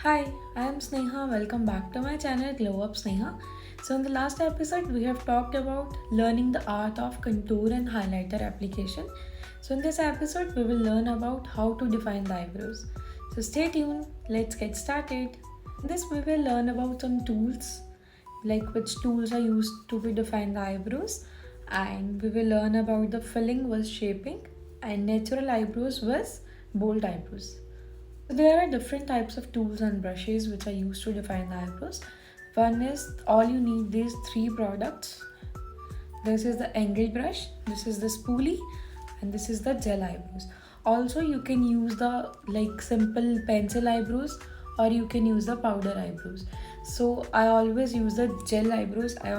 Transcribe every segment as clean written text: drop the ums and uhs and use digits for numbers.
Hi, I am Sneha. Welcome back to my channel Glow Up Sneha. So in the last episode we have talked about learning the art of contour and highlighter application. So in this episode we will learn about how to define the eyebrows. So stay tuned. Let's get started. In this we will learn about some tools, like which tools are used to be define the eyebrows, and we will learn about the filling was shaping and natural eyebrows was bold eyebrows. There are different types of tools and brushes which are used to define the eyebrows. One is all you need these three products. This is the angle brush, this is the spoolie, and this is the gel eyebrows. Also, you can use the simple pencil eyebrows or you can use the powder eyebrows. So I always use the gel eyebrows. I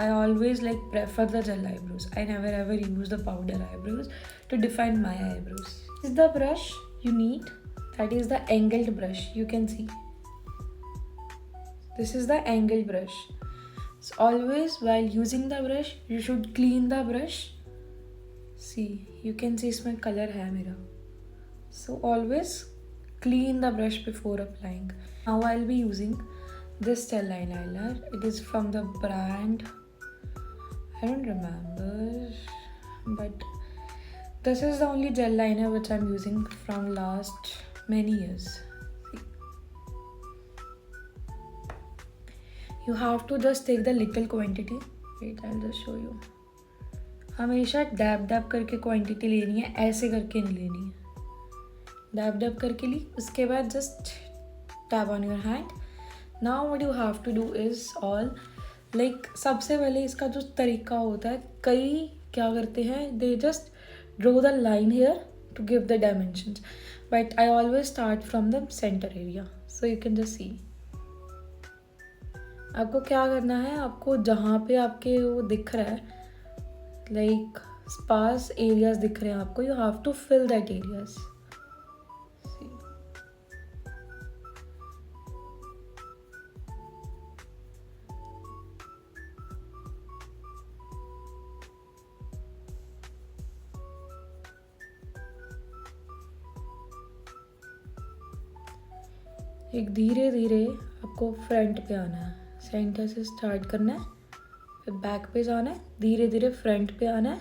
always prefer the gel eyebrows. I never ever use the powder eyebrows to define my eyebrows. This is the brush you need, that is the angled brush. You can see this is the angled brush. So always while using the brush you should clean the brush. See, you can see इसमें color है मेरा. So always clean the brush before applying. Now I'll be using this gel eyeliner. It is from the brand, I don't remember, but this is the only gel liner which I'm using from last many years. See. You have to just take the little quantity. Wait, I'll just show you. हमेशा dab dab करके quantity लेनी है, ऐसे करके नहीं लेनी है. Dab dab करके ली, उसके बाद just tap on your hand. Now what you have to do is all सबसे पहले इसका जो तरीका होता है, कई क्या करते हैं, they just draw the line here to give the dimensions, but I always start from the center area, so you can just see. आपको क्या करना है, आपको जहाँ पे आपके वो दिख रहा है स्पार्स एरियाज दिख रहे हैं आपको, you have to fill that areas. See. एक धीरे धीरे आपको फ्रंट पे आना है, सेंटर से स्टार्ट करना है, फिर बैक पे जाना है, धीरे धीरे फ्रंट पे आना है.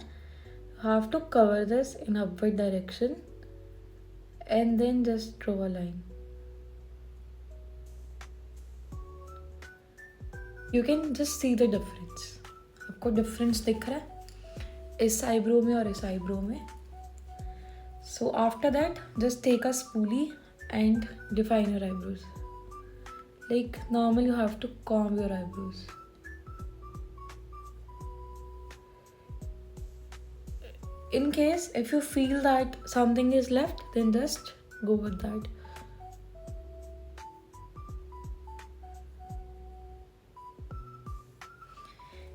Have to cover this in upward direction and then just draw a line. You can just see the difference. आपको डिफरेंस दिख रहा है इस आईब्रो में और इस आईब्रो में. So after that just take a spoolie and define your eyebrows. Like normal you have to comb your eyebrows. In case if you feel that something is left, then just go with that.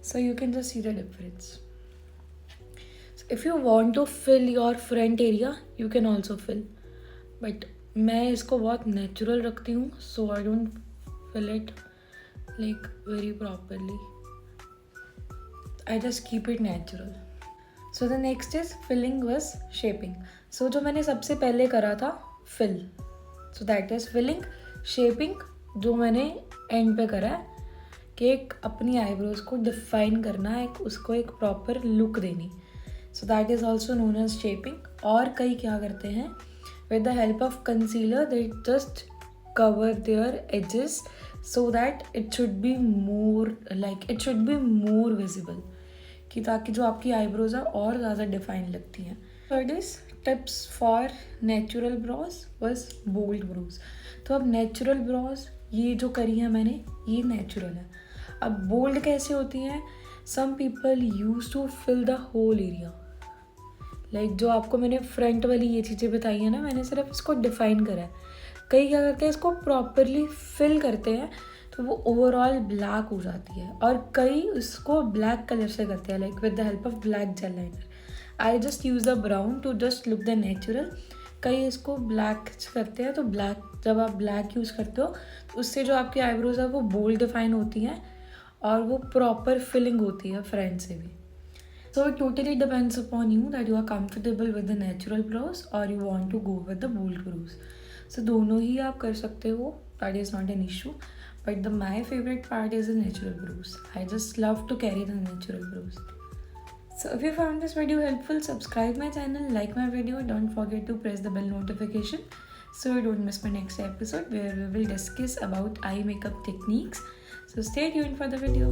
So you can just see the difference. So if you want to fill your front area, you can also fill, but मैं इसको बहुत natural रखती हूँ, so I don't fill it very properly. I just keep it natural. So the next is filling was shaping. So जो मैंने सबसे पहले करा था fill, so that is filling. Shaping जो मैंने एंड पे करा है कि एक अपनी आईब्रोज को डिफाइन करना, एक उसको एक प्रॉपर लुक देनी. So that is also known as shaping. और कई क्या करते हैं, with the help of concealer they just cover their edges so that it should be more visible, कि ताकि जो आपकी आईब्रोज है और ज़्यादा डिफाइन लगती हैं. Third is tips for natural brows was bold brows. तो अब नेचुरल ब्रोज ये जो करी है मैंने, ये नेचुरल है. अब बोल्ड कैसे होती हैं, some people use to fill the whole area. जो आपको मैंने फ्रंट वाली ये चीज़ें बताई है ना, मैंने सिर्फ इसको डिफाइन करा है. कई क्या करते हैं, इसको प्रॉपरली फिल करते हैं तो वो ओवरऑल ब्लैक हो जाती है, और कई इसको ब्लैक कलर से करते हैं with the help of black gel liner. I just use the brown to just look the natural. कई इसको ब्लैक करते हैं, तो ब्लैक जब आप ब्लैक यूज़ करते हो तो उससे जो आपकी आईब्रोज है वो बोल्ड डिफाइन होती हैं और वो प्रॉपर फिलिंग होती है फ्रंट से भी. So it totally depends upon you that you are comfortable with the natural brows or you want to go with the bold brows. सो दोनों ही आप कर सकते हो, that is not an issue. But the my favourite part is the natural brows. I just love to carry the natural brows. So if you found this video helpful, subscribe my channel, like my video, don't forget to press the bell notification so you don't miss my next episode where we will discuss about eye makeup techniques. So stay tuned for the video.